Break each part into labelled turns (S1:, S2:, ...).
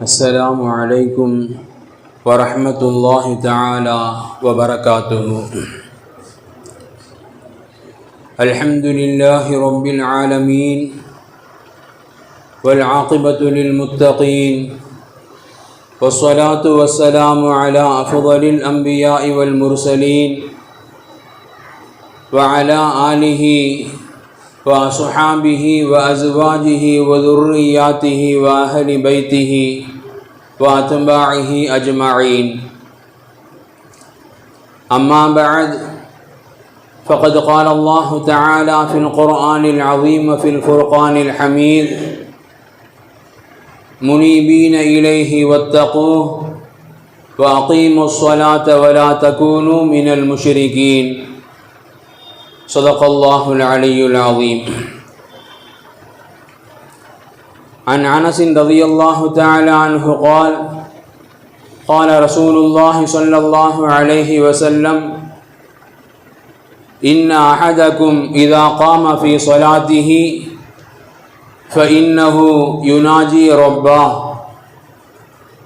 S1: السلام عليكم ورحمة الله تعالى وبركاته. الحمد لله رب العالمين والعاقبة للمتقين والصلاة والسلام على أفضل الأنبياء والمرسلين وعلى آله وصحابه وأزواجه وذرياته وأهل بيته وأتباعه أجمعين. أما بعد، فقد قال الله تعالى في القرآن العظيم في الفرقان الحميد: منيبين إليه واتقوه وأقيموا الصلاة ولا تكونوا من المشركين. صدق الله العلي العظيم. عن أنس رضي الله تعالى عنه قال: قال رسول الله صلى الله عليه وسلم: إن أحدكم إذا قام في صلاته فإنه يناجي ربه.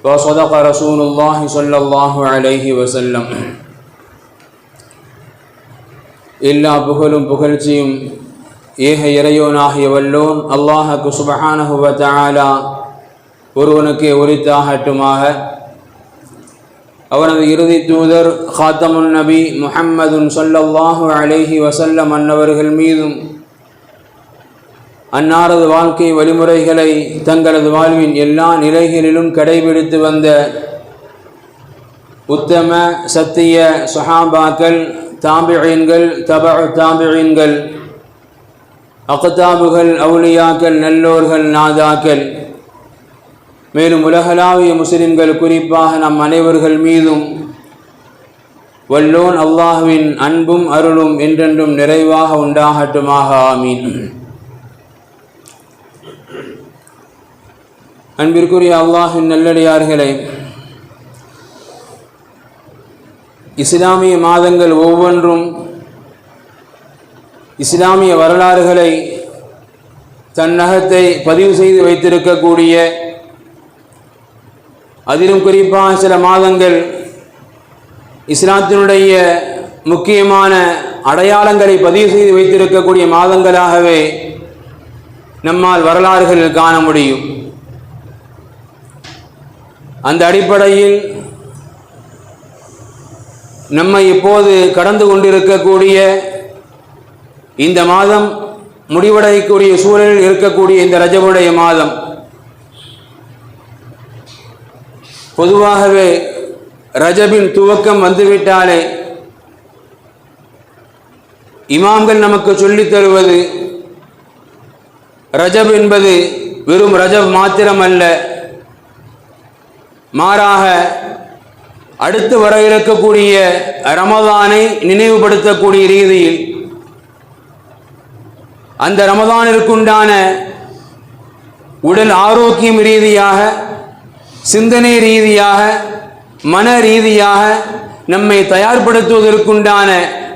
S1: وصدق رسول الله صلى الله عليه وسلم. எல்லா புகழும் புகழ்ச்சியும் ஏக இறையோனாகிய வல்லோன் அல்லாஹுக்கு சுப்ஹானஹு வ தஆலா ஒருவனுக்கே உரித்தாகட்டுமாக. அவனது இறுதி தூதர் ஹாத்தமுன் நபி முஹம்மதுன் ஸல்லல்லாஹு அலைஹி வஸல்லம் அன்னவர்கள் மீதும் அன்னாரது வாழ்க்கை வழிமுறைகளை தங்களது வாழ்வின் எல்லா நிலைகளிலும் கடைபிடித்து வந்த உத்தம சத்திய சஹாபாக்கள், தாபிஈன்கள், தபஉ தாபிஈன்கள், அக்தாபுகள், அவுலியாக்கள், நல்லோர்கள், நாதாக்கள், மேலும் உலகளாவிய முஸ்லிம்கள், குறிப்பாக நம் அனைவர்கள் மீதும் வல்லோன் அல்லாஹ்வின் அன்பும் அருளும் என்றென்றும் நிறைவாக உண்டாகட்டுமாக. ஆமீன். அன்பிற்குரிய அல்லாஹ்வின் நல்லடியார்களே, இஸ்லாமிய மாதங்கள் ஒவ்வொன்றும் இஸ்லாமிய வரலாறுகளை தன்னகத்தை பதிவு செய்து வைத்திருக்கக்கூடிய, அதிலும் குறிப்பாக சில மாதங்கள் இஸ்லாத்தினுடைய முக்கியமான அடையாளங்களை பதிவு செய்து வைத்திருக்கக்கூடிய மாதங்களாகவே நம்மால் வரலாறுகளில் காண முடியும். அந்த அடிப்படையில் நம்மை இப்போது கடந்து கொண்டிருக்கக்கூடிய இந்த மாதம், முடிவடையக்கூடிய சூழலில் இருக்கக்கூடிய இந்த ரஜபுடைய மாதம், பொதுவாகவே ரஜபின் துவக்கம் வந்துவிட்டாலே இமாம்கள் நமக்கு சொல்லித் தருவது, ரஜப் என்பது வெறும் ரஜப் மாத்திரம் அல்ல, மாறாக அடுத்து வர இருக்கக்கூடிய ரமதானை நினைவுபடுத்தக்கூடிய ரீதியில், அந்த ரமதானிற்குண்டான உடல் ஆரோக்கியம் ரீதியாக, சிந்தனை ரீதியாக, மன ரீதியாக நம்மை தயார்படுத்துவதற்குண்டான,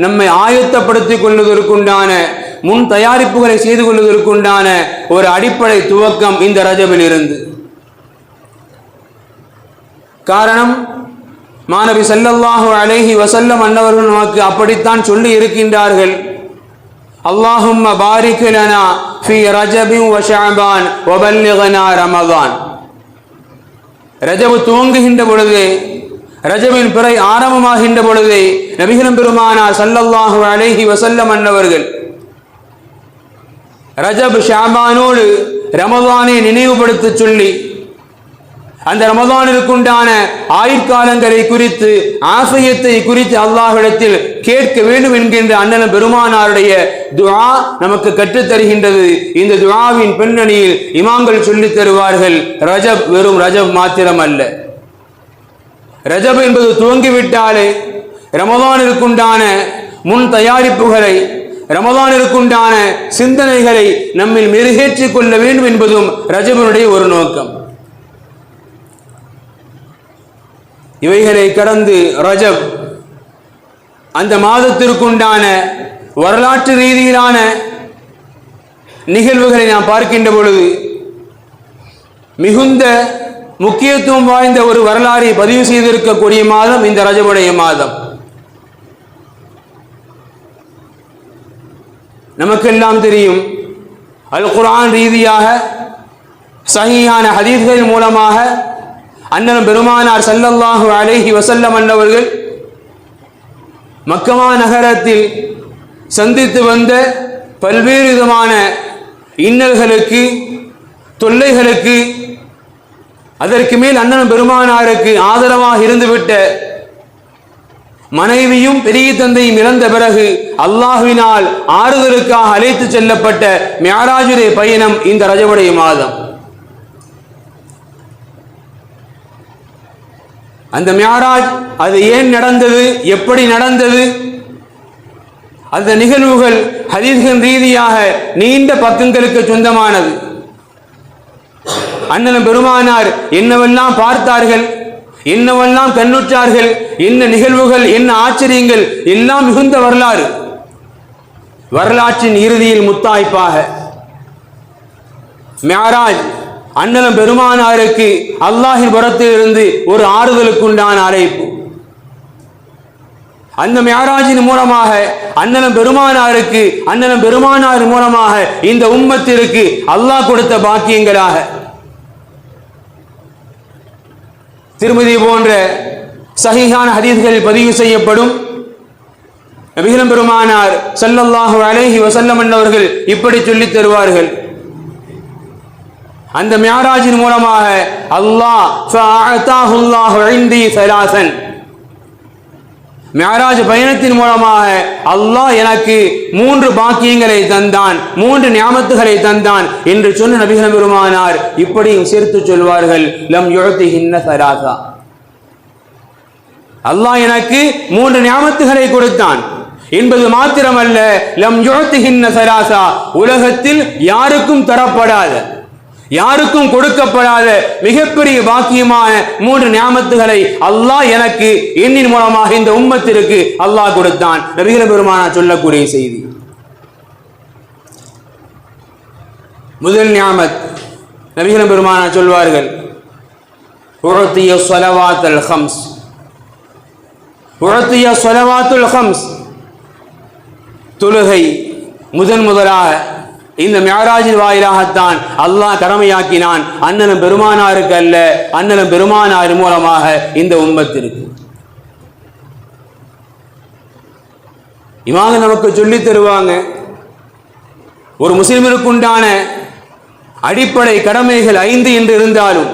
S1: நம்மை ஆயத்தப்படுத்திக் கொள்வதற்குண்டான, முன் தயாரிப்புகளை செய்து கொள்வதற்குண்டான ஒரு அடிப்படை துவக்கம் இந்த ரஜபில் இருந்து. காரணம், மாநபி ஸல்லல்லாஹு அலைஹி வஸல்லம் அன்னவர்கள் நமக்கு அப்படித்தான் சொல்லி இருக்கின்றார்கள்: அல்லாஹும்ம பாரிக் லனா ஃபீ ரஜபின் வ ஷஅபான் வ பல்லிக்னா ரமதான். ரஜபு துவங்குகின்ற பொழுது, ரஜபின் பிறை ஆரம்பமாகின்ற பொழுது நபிகள் பெருமானார் ஸல்லல்லாஹு அலைஹி வஸல்லம் அன்னவர்கள் ரஜப் ஷஅபானோடு ரமதானை நினைவுபடுத்த சொல்லி, அந்த ரமதானிற்குண்டான ஆயுட்காலங்களை குறித்து, ஆஃபியத்தை குறித்து அல்லாஹ்விடத்தில் கேட்க வேண்டும் என்கின்ற அண்ணன் பெருமானாருடைய துஆ நமக்கு கற்றுத்தருகின்றது. இந்த துஆவின் பின்னணியில் இமாம்கள் சொல்லித் தருவார்கள், ரஜப் வெறும் ரஜப் மாத்திரம் அல்ல. ரஜப் என்பது துவங்கிவிட்டாலே ரமதானிற்குண்டான முன் தயாரிப்புகளை, ரமதானிற்குண்டான சிந்தனைகளை நம்மில் மெருகேற்றிக் கொள்ள வேண்டும் என்பதும் ரஜபினுடைய ஒரு நோக்கம். இவைகளை கடந்து ரஜப் அந்த மாதத்திற்குண்டான வரலாற்று ரீதியிலான நிகழ்வுகளை நாம் பார்க்கின்ற பொழுது மிகுந்த முக்கியத்துவம் வாய்ந்த ஒரு வரலாறை பதிவு செய்திருக்கக்கூடிய மாதம் இந்த ரஜபுடைய மாதம். நமக்கெல்லாம் தெரியும், அல் குர்ஆன் ரீதியாக சஹீஹான ஹதீஸ்கள் மூலமாக அண்ணன் பெருமானார் ஸல்லல்லாஹு அலைஹி வஸல்லம் அன்னவர்கள் மக்கமா நகரத்தில் சந்தித்து வந்த பல்வேறு விதமான இன்னல்களுக்கு, தொல்லைகளுக்கு, அதற்கு மேல் அண்ணன் பெருமானாருக்கு ஆதரவாக இருந்துவிட்ட மனைவியும் பெரிய தந்தையும் இழந்த பிறகு அல்லாஹ்வினால் ஆறுதலுக்காக அழைத்து செல்லப்பட்ட மிஅராஜுடைய பயணம் இந்த ரஜபுடைய மாதம். அந்த மிஅராஜ் அது ஏன் நடந்தது, எப்படி நடந்தது, அந்த நிகழ்வுகள் ஹதீஸ்கள் ரீதியாக நீண்ட பக்கங்களுக்கு சொந்தமானது. அண்ணன் பெருமானார் என்னவெல்லாம் பார்த்தார்கள், என்னவெல்லாம் கண்ணுற்றார்கள், என்ன நிகழ்வுகள், என்ன ஆச்சரியங்கள், எல்லாம் மிகுந்த வரலாறு. வரலாற்றின் இறுதியில் முத்தாய்ப்பாக மிஅராஜ் அண்ணன் பெருமானாருக்கு அல்லாஹின் புறத்திலிருந்து ஒரு ஆறுதலுக்குண்டான அழைப்பு. அந்த மிஅராஜின் மூலமாக அண்ணன் பெருமானாருக்கு, அண்ணன் பெருமானார் மூலமாக இந்த உம்மத்திற்கு அல்லாஹ் கொடுத்த பாக்கியங்களாக திருமதி போன்ற சஹீஹான ஹதீஸ்களில் பதிவு செய்யப்படும் நபிகள் பெருமானார் ஸல்லல்லாஹு அலைஹி வஸல்லம் அவர்கள் இப்படி சொல்லித் தருவார்கள், அந்த மிஅராஜின் மூலமாக அல்லாஹ் ஃபஅதாஹுல்லாஹு இன்தி ஸலாசன், மிஅராஜ் பயணத்தின் மூலமாக அல்லாஹ் எனக்கு 3 பாக்கியங்களை தந்தான், 3 நியாமத்துகளை தந்தான் என்று சொன்ன நபிகள் பெருமானார் இப்படியும் சேர்த்து சொல்வார்கள், லம் யுஅதிஹின்ன ஸலாஸா, அல்லாஹ் எனக்கு 3 நியாமத்துகளை கொடுத்தான் என்பது மாத்திரமல்ல, லம் யுஅதிஹின்ன ஸலாஸா, உலகத்தில் யாருக்கும் தரப்படாத, யாருக்கும் கொடுக்கப்படாத மிகப்பெரிய பாக்கியமான 3 நியாமத்துகளை அல்லாஹ் எனக்கு என்னின் மூலமாக இந்த உம்மத்திற்கு அல்லாஹ் கொடுத்தான். நபிகள் பெருமானார் சொல்லக்கூடிய செய்தி. முதல் நியாமத் நபிகள் பெருமானார் சொல்வார்கள், உஅதிய ஸலவாத்துல் ஹம்ஸ், உஅதிய ஸலவாத்துல் ஹம்ஸ், தொழுகை முதலாக இந்த மிஅராஜின் வாயிலாகத்தான் அல்லாஹ் கடமையாக்கினான், அண்ணன் பெருமானாருக்கு அல்ல, அண்ணன் பெருமானார் மூலமாக இந்த உம்மத்திற்கு. இமாம் நமக்கு சொல்லித் தருவாங்க, ஒரு முஸ்லிமிற்கு உண்டான அடிப்படை கடமைகள் 5 என்று இருந்தாலும்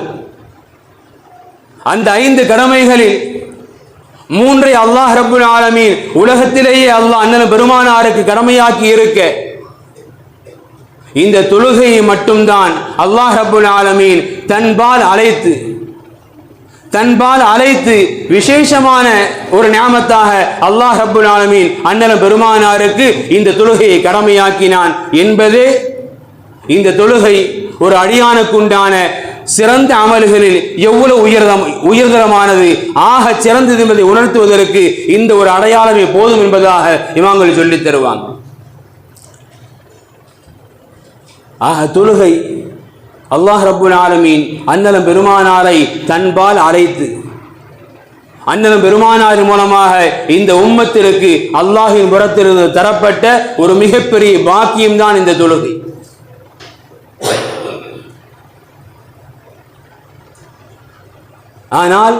S1: அந்த 5 கடமைகளில் 3ஐ அல்லாஹ் ரப்புல் ஆலமீன் உலகத்திலேயே அல்லாஹ் அண்ணன் பெருமானாருக்கு கடமையாக்கி இருக்க, இந்த தொழுகையை மட்டும்தான் அல்லாஹ் ரப்புல் ஆலமீன் தன்பால் அழைத்து விசேஷமான ஒரு நியாமத்தாக அல்லாஹ் ரப்புல் ஆலமீன் அண்ணன் பெருமானாருக்கு இந்த தொழுகையை கடமையாக்கினான் என்பதே இந்த தொழுகை ஒரு அடியானுக்குண்டான சிறந்த அமல்களில் எவ்வளவு உயர்தரமானது, ஆக சிறந்தது என்பதை உணர்த்துவதற்கு இந்த ஒரு அடையாளமே போதும் என்பதாக இமாம்கள் சொல்லித் தருவாங்க. ஆக தொழுகை அல்லாஹ் ரப்புல் ஆலமீன் அண்ணன் பெருமானாரை தன்பால் அழைத்து, அண்ணன் பெருமானார் மூலமாக இந்த உம்மத்திற்கு அல்லாஹின் புறத்திலிருந்து தரப்பட்ட ஒரு மிகப்பெரிய பாக்கியம்தான் இந்த தொழுகை. ஆனால்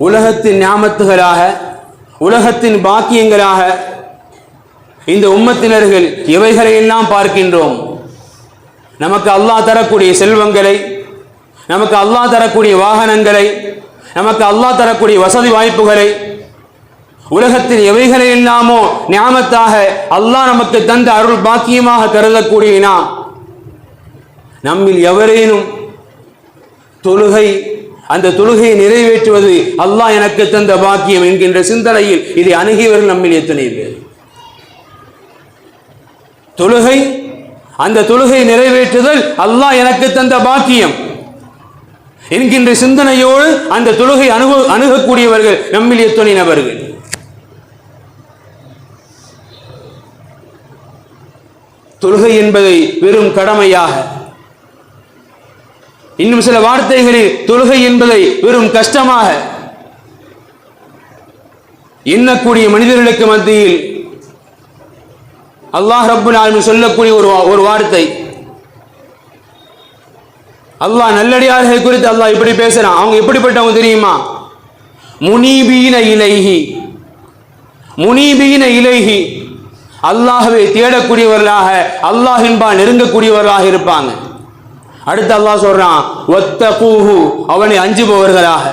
S1: உலகத்தின் நியாமத்துகளாக, உலகத்தின் பாக்கியங்களாக இந்த உம்மத்தினர்கள் எவைகளை எல்லாம் பார்க்கின்றோம். நமக்கு அல்லாஹ் தரக்கூடிய செல்வங்களை, நமக்கு அல்லாஹ் தரக்கூடிய வாகனங்களை, நமக்கு அல்லாஹ் தரக்கூடிய வசதி வாய்ப்புகளை, உலகத்தில் எவைகளை எல்லாமோ நியாமத்தாக அல்லாஹ் நமக்கு தந்த அருள் பாக்கியமாக கருதக்கூடிய நாம், நம்மில் எவரேனும் தொழுகை, அந்த தொழுகையை நிறைவேற்றுவது அல்லாஹ் எனக்கு தந்த பாக்கியம் என்கின்ற சிந்தனையில் இதை அணுகியவர்கள் நம்மில் எத்தனை பேர்? தொழுகை, அந்த தொழுகை நிறைவேற்றுதல் அல்லாஹ் எனக்கு தந்த பாக்கியம் என்கின்ற சிந்தனையோடு அந்த தொழுகை அணுகக்கூடியவர்கள் நம்மில் எத்தனை நபர்கள்? தொழுகை என்பதை வெறும் கடமையாக, இன்னும் சில வார்த்தைகளில் தொழுகை என்பதை வெறும் கஷ்டமாக எண்ணக்கூடிய மனிதர்களுக்கு மத்தியில் அல்லாஹ் ரப்புல் ஆலமீன் சொல்லக்கூடிய ஒரு வார்த்தை, அல்லாஹ் நல்லடியார்களை குறித்து அல்லாஹ் இப்படி பேசுறான். அவங்க எப்படிப்பட்டவங்க தெரியுமா? முனீபீன இலைஹி, முனீபீன இலைஹி, அல்லாஹ்வை தேடக்கூடியவர்களாக, அல்லாஹ்வின்பால் நெருங்கக்கூடியவர்களாக இருப்பாங்க. அடுத்து அல்லாஹ் சொல்றான் வத்தகூஹு, அவனை அஞ்சுபவர்களாக.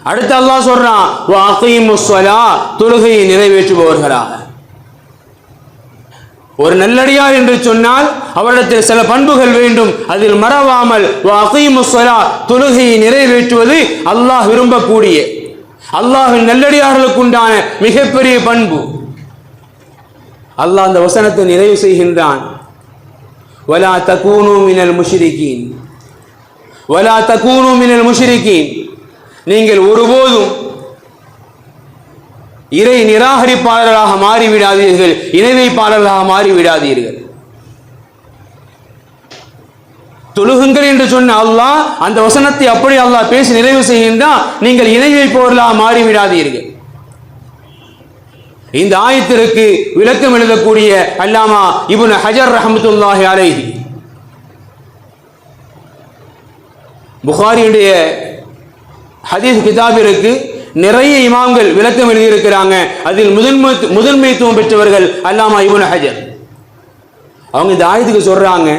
S1: அடுத்து அல்லாஹ் சொல்றான் வஅகீமுஸ் ஸலாத், தொழுகையை நிறைவேற்றுபவர்களாக. ஒரு நல்லடியார் என்று சொன்னால் அவரிடத்தில் சில பண்புகள் வேண்டும். அதில் மறவாமல் வஅகீமுஸ் ஸலாத், தொழுகையை நிறைவேற்றுவது அல்லாஹ் விரும்பக்கூடிய, அல்லாஹ்வின் நல்லடியார்களுக்கு உண்டான மிகப்பெரிய பண்பு. அல்லாஹ் அந்த வசனத்தை நிறைவு செய்கின்றான். வலா தகூனு மினல் முஷ்ரிகீன், வலா தகூனு மினல் முஷ்ரிகீன், நீங்கள் ஒருபோதும் இறை நிராகரிப்பாளர்களாக மாறிவிடாதீர்கள், இணை வைப்பாளர்களாக மாறிவிடாதீர்கள். தொழுகுங்கள் என்று சொன்ன அல்லாஹ் அந்த வசனத்தை அப்படி அல்லாஹ் பேசி நிறைவு செய்கின்றான். நீங்கள் இணை வைப்பவர்களாக மாறிவிடாதீர்கள். இந்த ஆயத்திற்கு விளக்கம் எழுதக்கூடிய அல்லாமா இப்னு ஹஜர் ரஹ்மத்துல்லாஹி அலைஹி, புகாரியுடைய ஹதீஸ் கிதாபிற்கு நிறைய இமாம்கள் விளக்கம் எழுதியிருக்கிறாங்க. அதில் முதன்மைத்துவம் பெற்றவர்கள் அல்லாமா இப்னு ஹஜர். அவங்க இந்த ஆயத்துக்கு சொல்றாங்க,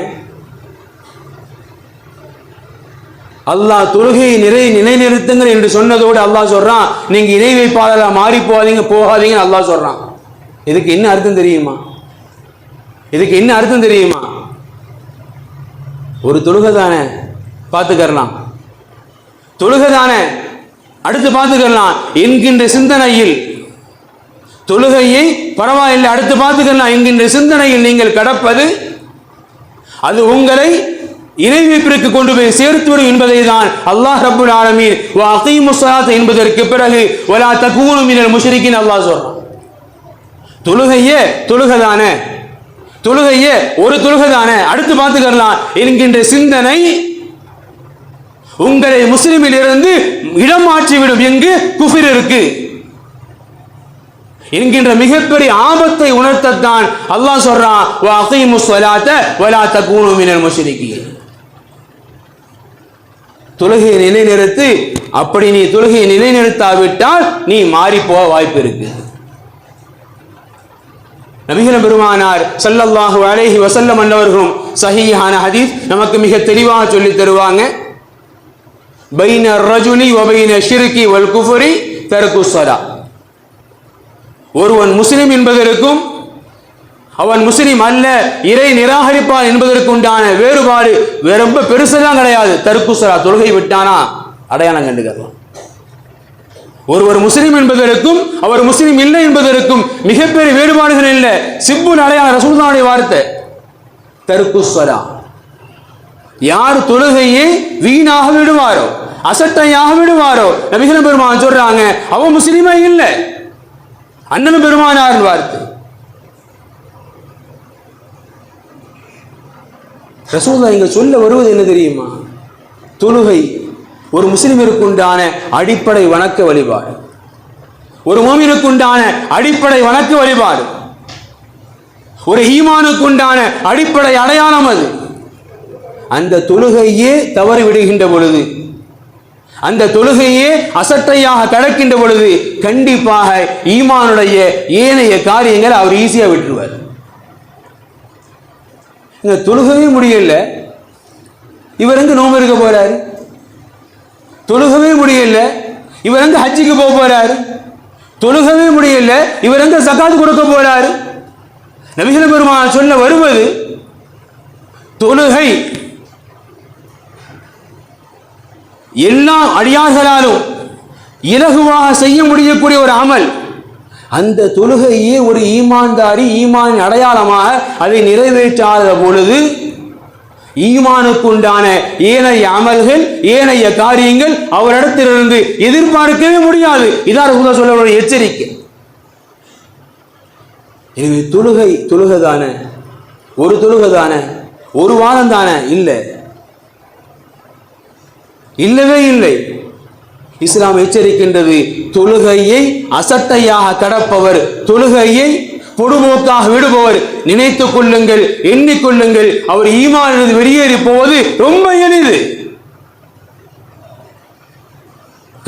S1: அல்லாஹ் தொழுகையை நிலைநிறுத்துங்கள் என்று சொன்னதோடு அல்லாஹ் சொல்றான் நீங்க இணை வைப்பாளராக மாறி போகாதீங்கன்னு அல்லாஹ் சொல்றான். இதுக்கு என்ன அர்த்தம் தெரியுமா? இதுக்கு என்ன அர்த்தம் தெரியுமா? ஒரு தொழுகை தானே, பார்த்துக்கலாம், தொழுகை தானே, அடுத்து பார்த்துக்கலாம் என்கின்ற சிந்தனையில், தொழுகையை பரவாயில்லை அடுத்து பார்த்துக்கலாம் என்கின்ற சிந்தனையில் நீங்கள் கடப்பது அது உங்களை இணை வைப்பிற்கு கொண்டு போய் சேர்த்துவிடும் என்பதை தான் அல்லாஹ் ரப்புல் ஆலமீன் வஅகீமுஸ் ஸலாத் என்பதற்கு பிறகு வலா தகூனு மினல் முஷ்ரிகீன் அல்லாஹ் சொல்றான். தொழுகையே தொழுகைதானே, தொழுகையே ஒரு தொழுகைதானே, அடுத்து பார்த்துக்கலாம் என்கின்ற சிந்தனை உங்களை முஸ்லிமில் இருந்து இடம் மாற்றிவிடும். எங்கு குஃப்ர் இருக்கு என்கின்ற மிகப்பெரிய ஆபத்தை உணர்த்தத்தான் அல்லாஹ் சொல்றான் வஅகீமுஸ் ஸலாத்த வலா தகூனு மினல் முஷ்ரிகீன். தொழுகையை நிலைநிறுத்து. அப்படி நீ தொழுகையை நிலைநிறுத்தாவிட்டால் நீ மாறி போக வாய்ப்பு இருக்கு. நபிகள் பெருமானார் ஸல்லல்லாஹு அலைஹி வஸல்லம் அன்னவர்களும் சஹீஹான ஹதீஸ் நமக்கு மிக தெளிவாக சொல்லி தருவாங்க. பைன ரஜுலி வ பைன ஷிர்கி வல் குஃப்ரி தர்குஸ் ஸலாத். ஒருவன் முஸ்லிம் என்பதற்கும் அவன் முஸ்லிம் அல்ல, இறை நிராகரிப்பான் என்பதற்கு உண்டான வேறுபாடு ரொம்ப பெருசுதான் கிடையாது. தர்குஸ் ஸலாத், தொழுகை விட்டானா அடையாளம் கண்டுக்கலாம். ஒருவர் முஸ்லிம் என்பதற்கும் அவர் முஸ்லிம் இல்லை என்பதற்கும் மிகப்பெரிய வேறுபாடுகள் இல்லை. சிம்புல் அடையாளம் ரசூலுல்லாஹ்வுடைய வார்த்தை தர்குஸ் ஸலாத். யார் தொழுகையை வீணாக விடுவாரோ, அசட்டையாக விடுவாரோ, நபிகள் பெருமான் சொல்றாங்க அவன் முஸ்லிமே இல்லை. அண்ணன் பெருமானார் வார்த்தை. ரசூலுல்லாஹ் இங்க சொல்ல வருவது என்ன தெரியுமா? தொழுகை ஒரு முஸ்லிமிற்கு உண்டான அடிப்படை வணக்க வழிபாடு, ஒரு முஃமினுக்கு உண்டான அடிப்படை வணக்க வழிபாடு, ஒரு ஈமானுக்கு உண்டான அடிப்படை அடையாளம். அது அந்த தொழுகையே தவறி விடுகின்ற பொழுது, அந்த தொழுகையே அசட்டையாக கடக்கின்ற பொழுது கண்டிப்பாக ஈமானுடைய ஏனைய காரியங்களை அவர் ஈஸியா விட்டுருவார். தொழுகவே முடியல, இவர் எங்க நோன்பு இருக்க போறாரு? தொழுகவே முடியல, இவர் எங்க ஹஜ்ஜுக்கு போக போறாரு? தொழுகவே முடியல, இவர் எங்க ஜகாத் கொடுக்க போறாரு? நபிகள் பெருமான் சொல்ல வருவது தொழுகை எல்லா அடியார்களாலும் இலகுவாக செய்ய முடியக்கூடிய ஒரு அமல். அந்த தொழுகையே ஒரு ஈமான்தாரி ஈமான் அடையாளமாக அதை நிறைவேற்றாத பொழுது ஈமானுக்கு உண்டான ஏனைய அமல்கள் ஏனைய காரியங்கள் அவரிடத்திலிருந்து எதிர்பார்க்கவே முடியாது. இதான் ரசூலுல்லாஹ் சொல்ல எச்சரிக்கை. எனவே தொழுகைதானே, ஒரு தொழுகைதானே, ஒரு வாரம் தானே இல்லை. இல்லவே இல்லை. இஸ்லாம் எச்சரிக்கின்றது, தொழுகையை அசட்டையாக கடப்பவர், தொழுகையை பொடுபோக்காக விடுபவர் நினைத்துக் கொள்ளுங்கள், எண்ணிக்கொள்ளுங்கள், அவர் ஈமானிலிருந்து வெளியேறி போவது ரொம்ப எளிது.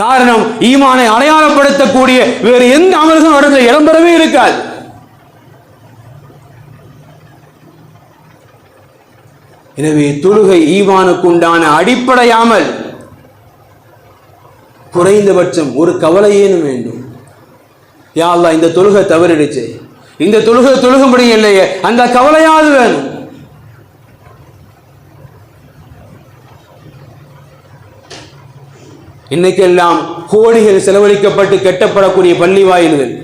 S1: காரணம், ஈமானை அடையாளப்படுத்தக்கூடிய வேறு எந்த அமல்களும் அவர்கள் இடம்பெறவே இருக்காது. எனவே தொழுகை ஈமானுக்கு உண்டான அடிப்படையாமல் குறைந்தபட்சம் ஒரு கவலையேனும் வேண்டும். யா அல்லாஹ், இந்த தொழுகை தவறிடுச்சு, இந்த தொழுகை தொழுகும்படி இல்லையே, அந்த கவலையாவது வேணும். இன்னைக்கெல்லாம் கோடிகள் செலவழிக்கப்பட்டு கட்டப்படக்கூடிய பள்ளி வாயில்கள்,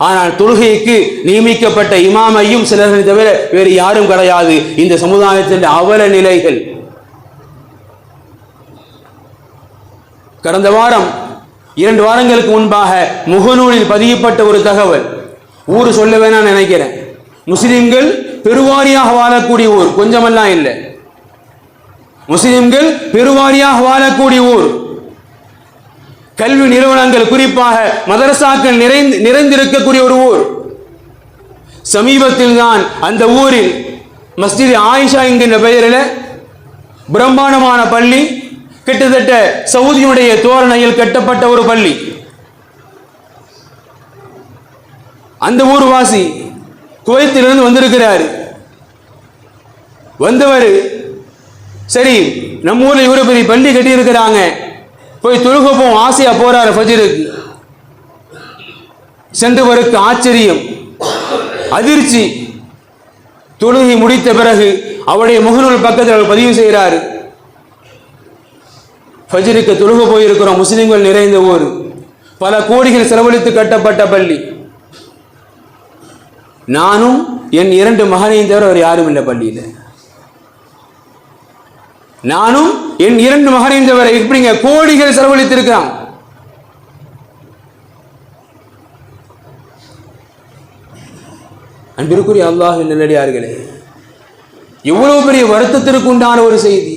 S1: ஆனால் தொழுகைக்கு நியமிக்கப்பட்ட இமாமையும் சிலர்களை தவிர வேறு யாரும் கிடையாது. இந்த சமுதாயத்தின் அவல நிலைகள். கடந்த வாரம் 2 வாரங்களுக்கு முன்பாக முகநூலில் பதியப்பட்ட ஒரு தகவல், ஊர் சொல்ல வேணாம் நினைக்கிறேன். முஸ்லிம்கள் பெருவாரியாக வாழக்கூடிய ஊர், கொஞ்சமெல்லாம் இல்லை, முஸ்லிம்கள் பெருவாரியாக வாழக்கூடிய ஊர், கல்வி நிறுவனங்கள் குறிப்பாக மதரசாக்கள் நிறைந்திருக்கக்கூடிய ஒரு ஊர். சமீபத்தில் தான் அந்த ஊரில் மஸ்ஜித் ஆயிஷா என்கின்ற பெயரில் பிரம்மாண்டமான பள்ளி, கிட்டத்தட்ட சவுதியுடைய தோரணையில் கட்டப்பட்ட ஒரு பள்ளி. அந்த ஊர்வாசி குவைத்திலிருந்து வந்திருக்கிறார். வந்தவர், சரி நம்ம ஊரில் இவ்வளவு பெரிய பள்ளி கட்டி இருக்கிறாங்க, போய் தொழுக போவோம் ஆசையா போறாரு. ஃபஜ்ருக்கு சென்றவருக்கு ஆச்சரியம், அதிர்ச்சி. தொழுகை முடித்த பிறகு அவருடைய முகநூல் பக்கத்தில் அவர் பதிவு செய்கிறார், ஃபஜ்ருக்கு தொழுக போயிருக்கிறோம், முஸ்லிம்கள் நிறைந்த ஊர், பல கோடிகள் செலவழித்து கட்டப்பட்ட பள்ளி, நானும் என் 2 மகனையும் தவிர அவர் யாரும் இல்லை பள்ளியில், நானும் என் 2 மகனையும் தவிர. இப்படிங்க கோடிகள் செலவழித்திருக்கிறான். அன்பிற்குரிய அல்லாஹ்வின் நல்லடியார்களே, எவ்வளவு பெரிய வருத்தத்திற்கு உண்டான ஒரு செய்தி.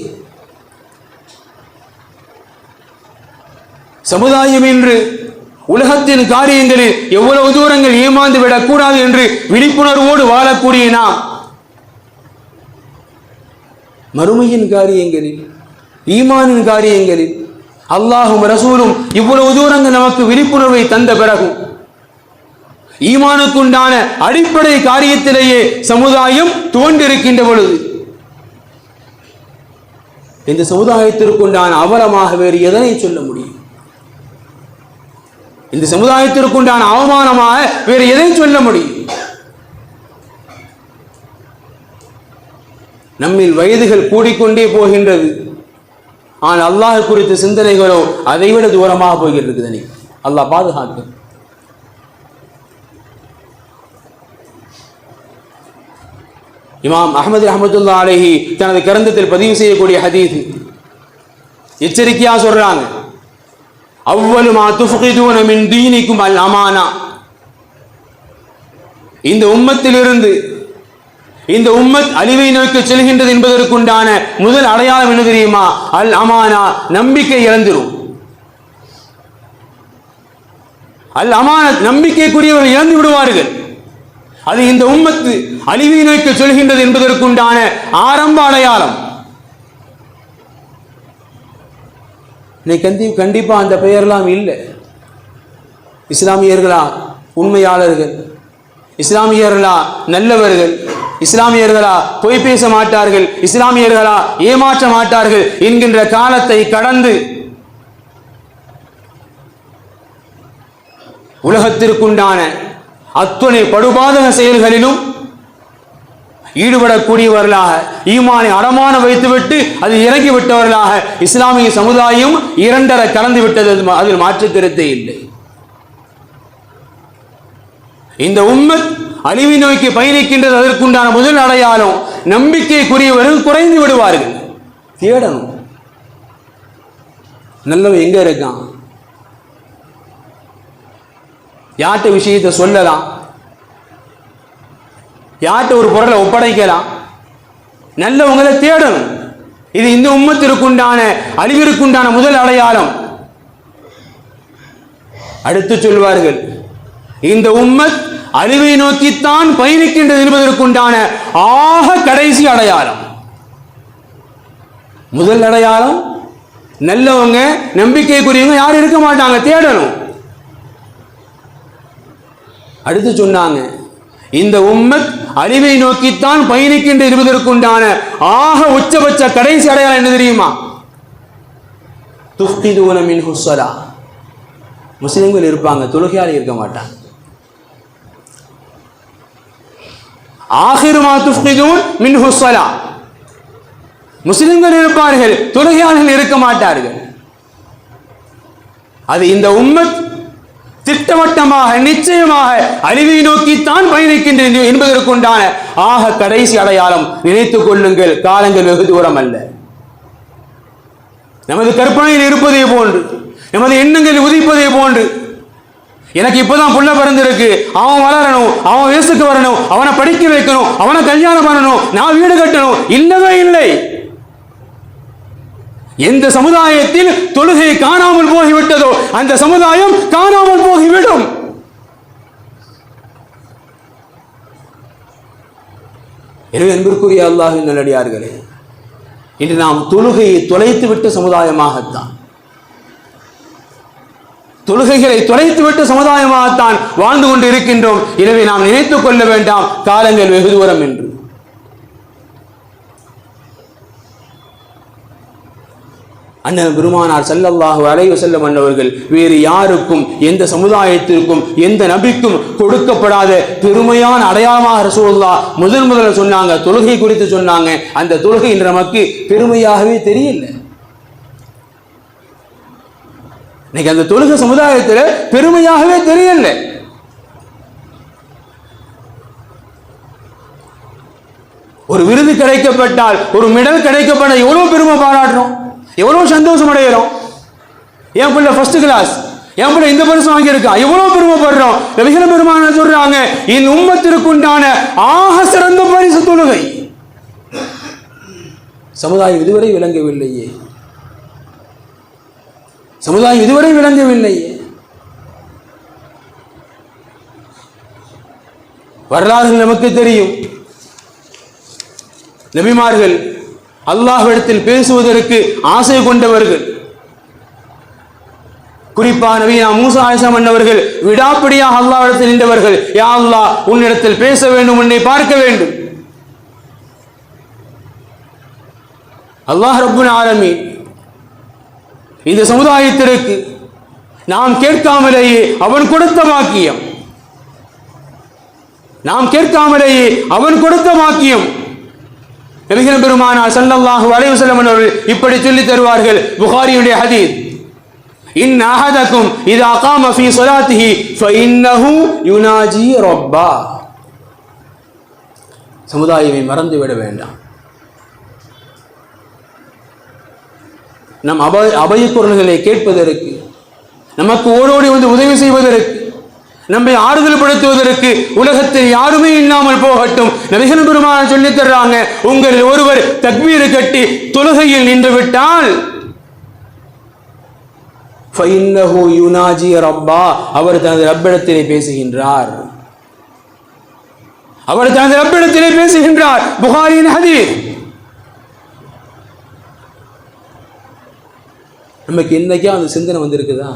S1: சமுதாயம் என்று உலகத்தின் காரியங்களில் எவ்வளவு தூரங்கள் ஏமாந்து விடக்கூடாது என்று விழிப்புணர்வோடு வாழக்கூடிய நாம், மறுமையின் காரியங்களில், ஈமானின் காரியங்களில் அல்லாஹும் ரசூலும் இவ்வளவு தூரங்கள் நமக்கு விழிப்புணர்வை தந்த பிறகு, ஈமானுக்குண்டான அடிப்படை காரியத்திலேயே சமுதாயம் தோன்றிருக்கின்ற பொழுது, இந்த சமுதாயத்திற்குண்டான அவலமாக வேறு எதனை சொல்ல முடியும்? இந்த சமுதாயத்திற்குண்டான அவமானமாக வேறு எதை சொல்ல முடியும்? நம்மில் வயதுகள் கூடிக்கொண்டே போகின்றது, ஆனால் அல்லாஹ் குறித்த சிந்தனைகளோ அதைவிட தூரமாக போகிறது. அல்லாஹ் பாதுகாக்க. இமாம் அஹ்மது ரஹ்மத்துல்லாஹி அலைஹி தனது கிரந்தத்தில் பதிவு செய்யக்கூடிய ஹதீஸ் எச்சரிக்கையா சொல்றாங்க, அவ்வளவு மா துஃகிதுன மின் தீனிக்கும் அல் அமானா. இந்த உம்மத்திலிருந்து இந்த உம்மத் அழிவை நோக்கி செல்கின்றது என்பதற்குண்டான முதல் அடையாளம் என்ன தெரியுமா? அல் அமானா, நம்பிக்கை இழந்துரும். அல் அமானத், நம்பிக்கைக்குரியவர்கள் இழந்து விடுவார்கள். அது இந்த உம்மத்து அழிவை நோக்கி செல்கின்றது என்பதற்குண்டான ஆரம்ப அடையாளம். கண்டிப்பா அந்த பெயரெல்லாம் இல்லை. இஸ்லாமியர்களா உண்மையாளர்கள், இஸ்லாமியர்களா நல்லவர்கள், இஸ்லாமியர்களா பொய் பேச மாட்டார்கள், இஸ்லாமியர்களா ஏமாற்ற மாட்டார்கள் என்கின்ற காலத்தை கடந்து உலகத்திற்குண்டான அத்துணை படுபாதக செயல்களிலும் ஈடுபடக்கூடியவர்களாக, ஈமானை அடமான வைத்துவிட்டு அது இறங்கிவிட்டவர்களாக இஸ்லாமிய சமுதாயம் 2 கலந்து விட்டது. அதில் மாற்று கருத்தே இல்லை. இந்த உம்மத் அழிவை நோக்கி பயணிக்கின்றது. அதற்குண்டான முதல் அடையாளம், நம்பிக்கைக்குரியவர்கள் குறைந்து விடுவார்கள். தேடணும், நல்லவன் எங்க இருக்கான், யார்கிட்ட விஷயத்தை சொல்லலாம், யார்கிட்ட ஒரு பொருளை ஒப்படைக்கலாம், நல்லவங்களை தேடணும். இது இந்த உம்மத்திற்குண்டான அழிவிற்குண்டான முதல் அடையாளம். அடுத்து சொல்வார்கள், இந்த உம்மத் அழிவை நோக்கித்தான் பயணிக்கின்றது என்பதற்குண்டான ஆக கடைசி அடையாளம். முதல் அடையாளம், நல்லவங்க நம்பிக்கைக்குரியவங்க யாரும் இருக்க மாட்டாங்க, தேடணும். அடுத்து சொன்னாங்க, இந்த உம்மத் அழிவை நோக்கித்தான் பயணிக்கின்ற இருப்பதற்குண்டான ஆக உச்சபட்ச கடைசி அடையாளம் என்ன தெரியுமா? துஃப்கிதூன மின்ஹு ஸலா. முஸ்லிம்கள் இருப்பாங்க, தொழுகையாளி இருக்க மாட்டாங்க. ஆகிரு மா துஃப்கிதூன் மின்ஹு ஸலா. முஸ்லிம்கள் இருப்பார்கள், தொழுகையாளர்கள் இருக்க மாட்டார்கள். அது இந்த உம்மத் திட்டவட்டமாக நிச்சயமாக அழிவை நோக்கித்தான் பயணிக்கின்றது என்பதற்குண்டான ஆக கடைசி அடையாளம். நினைத்துக் கொள்ளுங்கள், காலங்கள் வெகு தூரம் அல்ல. நமது கற்பனையில் இருப்பதே போன்று, நமது எண்ணங்கள் உதிப்பதே போன்று, எனக்கு இப்பதான் புள்ள பிறந்திருக்கு, அவன் வளரணும், அவன் வயசுக்கு வரணும், அவனை படிக்க வைக்கணும், அவனை கல்யாணம் பண்ணணும், நான் வீடு கட்டணும், இல்லவே இல்லை. எந்த சமுதாயத்தில் தொழுகை காணாமல் போய்விட்டதோ அந்த சமுதாயம் காணாமல் போய்விடும். எனவே அன்பிற்குரிய அல்லாஹ்வின் நல்லடியார்களே, இன்று நாம் தொழுகையை தொலைத்துவிட்ட சமுதாயமாகத்தான், தொழுகைகளை தொலைத்துவிட்ட சமுதாயமாகத்தான் வாழ்ந்து கொண்டு இருக்கின்றோம். எனவே நாம் நினைத்துக் கொள்ள வேண்டாம் காலங்கள் வெகு தூரம் என்று. அண்ணன் பெருமானார் ஸல்லல்லாஹு அலைஹி வஸல்லம் அவர்கள் வேறு யாருக்கும், எந்த சமுதாயத்திற்கும், எந்த நபிக்கும் கொடுக்கப்படாத பெருமையான அடையாளமாக ரசூலுல்லாஹ் முதல்ல சொன்னாங்க, தொழுகை குறித்து சொன்னாங்க. அந்த தொழுகை இன்று நமக்கு பெருமையாகவே தெரியல. இன்னைக்கு அந்த தொழுகை சமுதாயத்தில் பெருமையாகவே தெரியல. ஒரு விருது கிடைக்கப்பட்டால், ஒரு மெடல் கிடைக்கப்பட்ட எவ்வளவு பெருமை பாராட்டுறோம், எவ்வளவு சந்தோஷம் அடைகிறோம். என் பிள்ளை ஃபர்ஸ்ட் கிளாஸ், என் பிள்ளை இந்த பரிசு வாங்கியிருக்கான், எவ்வளவு பெருமைப்படுறோம். நபிகள் பெருமானார் சொல்றாங்க, இந்த உம்மத்திற்குண்டான ஆக சிறந்த பரிசு தொழுகை. சமுதாயம் இதுவரை விளங்கவில்லையே, சமுதாயம் இதுவரை விளங்கவில்லையே. வரலாறுகள் நமக்கு தெரியும். நபிமார்கள் அல்லாஹ்விடத்தில் பேசுவதற்கு ஆசை கொண்டவர்கள். குறிப்பாக நபியா மூசா அலைஹிஸ்ஸலாம் அன்னவர்கள் விடாப்பிடியாக அல்லாஹ்விடத்தில் நின்றவர்கள். யா அல்லாஹ், உன்னிடத்தில் பேச வேண்டும், உன்னை பார்க்க வேண்டும். அல்லாஹ் ரப்புல் ஆலமீன் இந்த சமுதாயத்திற்கு நாம் கேட்காமலேயே அவன் கொடுத்த பாக்கியம், நாம் கேட்காமலேயே அவன் கொடுத்த பாக்கியம். நபிகள் பெருமானார் ஸல்லல்லாஹு அலைஹி வஸல்லம் அவர்கள் இப்படி சொல்லி தருவார்கள். புகாரியுடைய ஹதீஸ், இன் அஹதக்கும் இதா காம ஃபீ ஸலாத்திஹி ஃபஇன்னஹு யுனாஜி ரப்பா. சமுதாயத்தை மறந்து விட வேண்டாம். நம் அபயக்குரல்களை கேட்பதற்கு, நமக்கு ஓடோடி வந்து உதவி செய்வதற்கு, நம்மை ஆறுதல் படுத்துவதற்கு உலகத்தில் யாருமே இல்லாமல் போகட்டும். நபிகள் பெருமானார் சொல்லி தர்றாங்க, உங்களில் ஒருவர் தக்பீர் கட்டி தொழுகையில் நின்று விட்டால் ஃபஇன்னஹு யுனாஜி ரப்பா, அவர் தனது ரப்பிடத்திலே பேசுகின்றார், அவர் தனது ரப்பிடத்திலே பேசுகின்றார். புகாரியின் ஹதீஸ். நமக்கு என்னைக்கா அந்த சிந்தனை வந்திருக்குதா?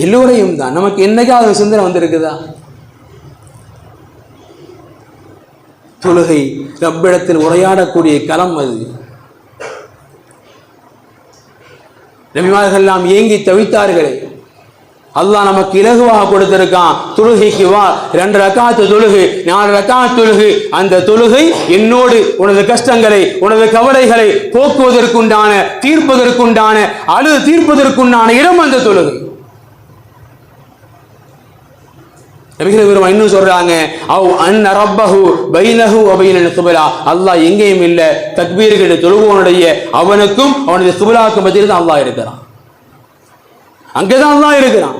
S1: எல்லோரையும் தான், நமக்கு என்னைக்காவது சிந்தனை வந்திருக்குதா? தொழுகை ரப்பிடத்தில் உரையாடக்கூடிய களம் அது. நபிமார்கள் எல்லாம் ஏங்கி தவித்தார்களே, அல்லாஹ் நமக்கு இலகுவாக கொடுத்திருக்கான். தொழுகைக்கு வா, 2 ரக்காத்து தொழுகை, 4 ரக்காத்து தொழுகை. அந்த தொழுகை என்னோடு உனது கஷ்டங்களை, உனது கவலைகளை போக்குவதற்குண்டான, தீர்ப்பதற்குண்டான, அழுது தீர்ப்பதற்குண்டான இடம் அந்த தொழுகை. நபிகள் பெருமானார் இன்னும் சொல்றாங்க, அவ் அன்ன ரப்பஹு பைனஹு வ பைனல் கிப்லா, அல்லாஹ் எங்கேயும் இல்லை, தக்பீர்களை தொழுவோனுடைய அவனுக்கும் அவனுடைய கிப்லாவுக்கும் மத்தியில் தான் அல்லாஹ் இருக்கிறான், அங்கேதான் அல்லாஹ் இருக்கிறான்.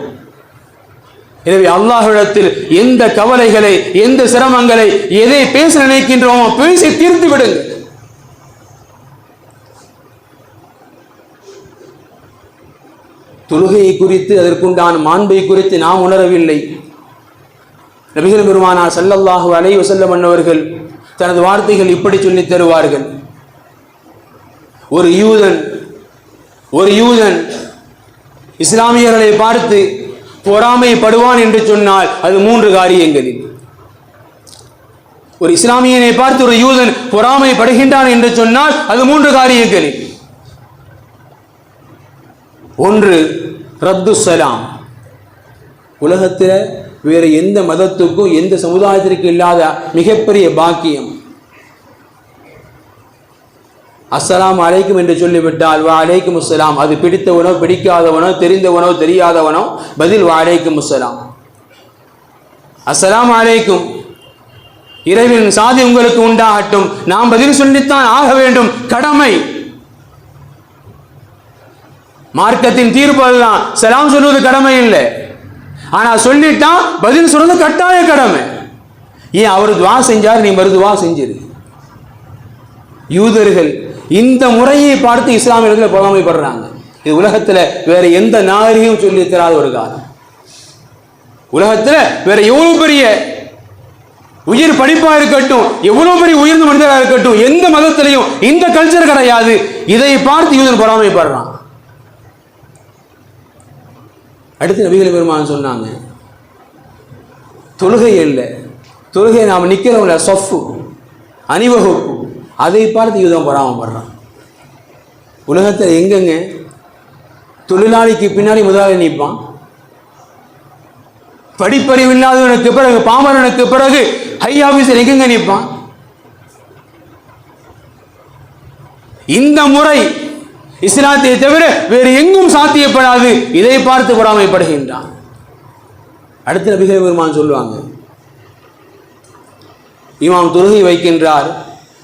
S1: எனவே அல்லாஹ்விடத்தில் எந்த கவலைகளை, எந்த சிரமங்களை, எதை பேச நினைக்கின்றோமோ பேசி தீர்த்து விடுங்கள். தொழுகையை குறித்து அதற்குண்டான மாண்பை குறித்து நாம் உணரவில்லை. நபிகள் பெருமானார் ஸல்லல்லாஹு அலைஹி வஸல்லம் அவர்கள் தனது வார்த்தைகள் இப்படி சொல்லித் தருவார்கள். ஒரு யூதன் இஸ்லாமியர்களை பார்த்து பொறாமைப்படுவான் என்று சொன்னால் அது 3 காரியங்களில். ஒரு இஸ்லாமியனை பார்த்து ஒரு யூதன் பொறாமைப்படுகின்றான் என்று சொன்னால் அது 3 காரியங்களில். ஒன்று, ரத்து சலாம். உலகத்தில் வேறு எந்த மதத்துக்கும் எந்த சமுதாயத்திற்கும் இல்லாத மிகப்பெரிய பாக்கியம். அஸ்ஸலாமு அலைக்கும் என்று சொல்லிவிட்டால் வா அலைக்கும் அஸ்ஸலாம். அது பிடித்தவனோ பிடிக்காதவனோ தெரிந்தவனோ தெரியாதவனோ பதில் வா அலைக்கும் அஸ்ஸலாம். அஸ்ஸலாமு அலைக்கும், இறைவனின் சாதி உங்களுக்கு உண்டாகட்டும். நாம் பதில் சொல்லித்தான் ஆக வேண்டும், கடமை. மார்க்கத்தின் தீர்ப்பு அதுதான். சலாம் சொல்வது கடமை இல்லை, ஆனா சொல்லிட்டா பதில் சொல்றது கட்டாய கடமை. ஏன் அவர் துவா செஞ்சார், நீ மறுதுவா செஞ்சிரு. யூதர்கள் இந்த முறையை பார்த்து இஸ்லாமியர்கள் பொறாமைப்படுறாங்க. இது உலகத்தில் வேற எந்த நாகரிகம் சொல்லி தராத ஒரு காலம். உலகத்தில் வேற எவ்வளவு பெரிய உயிர் படிப்பா இருக்கட்டும், எவ்வளவு பெரிய உயர்ந்த மனிதராக இருக்கட்டும், எந்த மதத்திலையும் இந்த கல்ச்சர் கிடையாது. இதை பார்த்து யூதன் பொறாமைப்படுறான். அடுத்து நபிகள் பெருமான் சொன்னாங்க, தொழுகை இல்லை, தொழுகை நாம் நிற்கிறோம்ல சொஃபு அணிவகுப்பு, அதை பார்த்து யூதன் பொறாமைப்படுறான். உலகத்தில் எங்கெங்க தொழிலாளிக்கு பின்னாடி முதலாளி நிற்பான், படிப்பறிவு இல்லாதவனுக்கு பிறகு பாமரனுக்கு பிறகு ஹை ஆபீசர் எங்கெங்க நிற்பான். இந்த முறை இஸ்லாத்தை தவிர வேறு எங்கும் சாத்தியப்படாது. இதை பார்த்து பொறாமைப்படுகின்றான். அடுத்த நபிகள் பெருமான் சொல்லுவாங்க, இமாம் தொழுகை வைக்கின்றார்,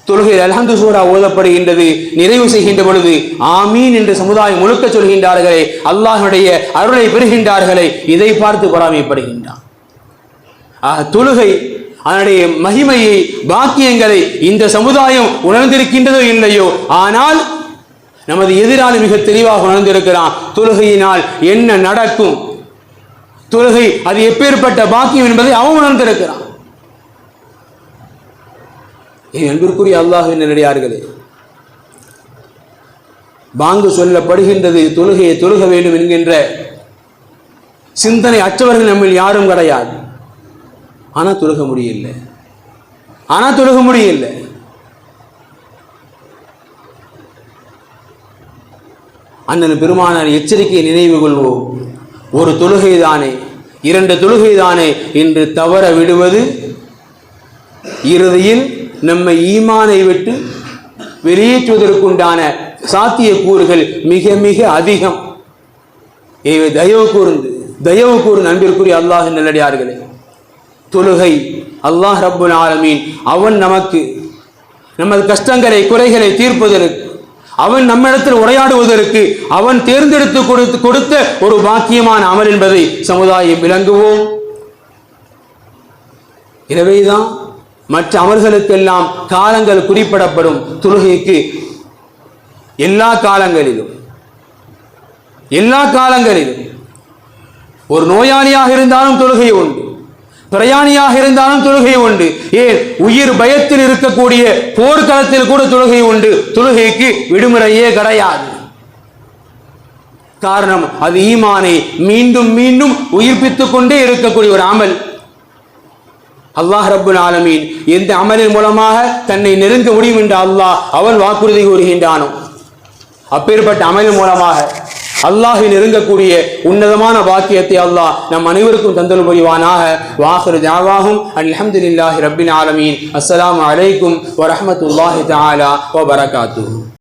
S1: தொழுகையில் அல்ஹம்து சூரா ஓதப்படுகின்றது, நிறைவு செய்கின்ற பொழுது ஆமீன் என்று சமுதாயம் முழுக்க சொல்கின்றார்களே, அல்லாஹ்வுடைய அருளை பெறுகின்றார்களே, இதை பார்த்து பொறாமைப்படுகின்றான். தொழுகை அதனுடைய மகிமையை பாக்கியங்களை இந்த சமுதாயம் உணர்ந்திருக்கின்றதோ இல்லையோ, ஆனால் நமது எதிராளி மிக தெளிவாக உணர்ந்திருக்கிறான். தொழுகையினால் என்ன நடக்கும், தொழுகை அது எப்பேற்பட்ட பாக்கியம் என்பதை அவன் உணர்ந்திருக்கிறான். அன்பிற்குரிய அல்லாஹ்வின் நல்லடியார்களே, பாங்கு சொல்லப்படுகின்றது, தொழுகையை தொழுக வேண்டும் என்கின்ற சிந்தனை அற்றவர்கள் நம்மில் யாரும் கிடையாது. ஆனால் தொழுக முடியல. அண்ணன் பெருமானார் எச்சரிக்கையை நினைவு கொள்வோம். ஒரு தொழுகை தானே, 2 தொழுகை தானே என்று தவற விடுவது இறுதியில் நம்மை ஈமானை விட்டு வெளியேற்றுவதற்குண்டான சாத்திய கூறுகள் மிக மிக அதிகம். தயவு கூர்ந்து அன்பிற்குரிய அல்லாஹ்வின் நல்லடியார்களே, தொழுகை அல்லாஹ் ரப்புல் ஆலமீன் அவன் நமது கஷ்டங்களை குறைகளை தீர்ப்பதற்கு, அவன் நம்மிடத்தில் உரையாடுவதற்கு அவன் தேர்ந்தெடுத்து கொடுத்த ஒரு பாக்கியமான அமல் என்பதை சமுதாயம் விளங்குவோம். எனவேதான் மற்ற அமல்களுக்கெல்லாம் காலங்கள் குறிப்பிடப்படும். தொழுகைக்கு எல்லா காலங்களிலும் ஒரு நோயாளியாக இருந்தாலும் தொழுகை உண்டு, பிரயாணியாக இருந்தாலும் தொழுகை உண்டு. ஏன் உயிர் பயத்தில் இருக்கக்கூடிய போர்க்களத்தில் கூட தொழுகை உண்டு. தொழுகைக்கு விடுமுறையே கிடையாது. காரணம், அது ஈமானை மீண்டும் மீண்டும் உயிர்ப்பித்துக் கொண்டே இருக்கக்கூடிய ஒரு அமல். அல்லாஹ் ரப்புல் ஆலமீன் எந்த அமலின் மூலமாக தன்னை நெருங்க முடியும் என்று அல்லாஹ் அவன் வாக்குறுதி கூறுகின்றானோ, அப்பேற்பட்ட அமலின் மூலமாக அல்லாஹ்வை நெருங்கக்கூடிய உன்னதமான பாக்கியத்தை அல்லாஹ் நம் அனைவருக்கும் தந்தல் புரிவானாக. வாஹிரு தஅவாஹும் அல்ஹம்துலில்லாஹி ரப்பில் ஆலமீன். அஸ்ஸலாமு அலைக்கும் வரஹ்மத்துல்லாஹி தஆலா வ பரகாத்துஹு.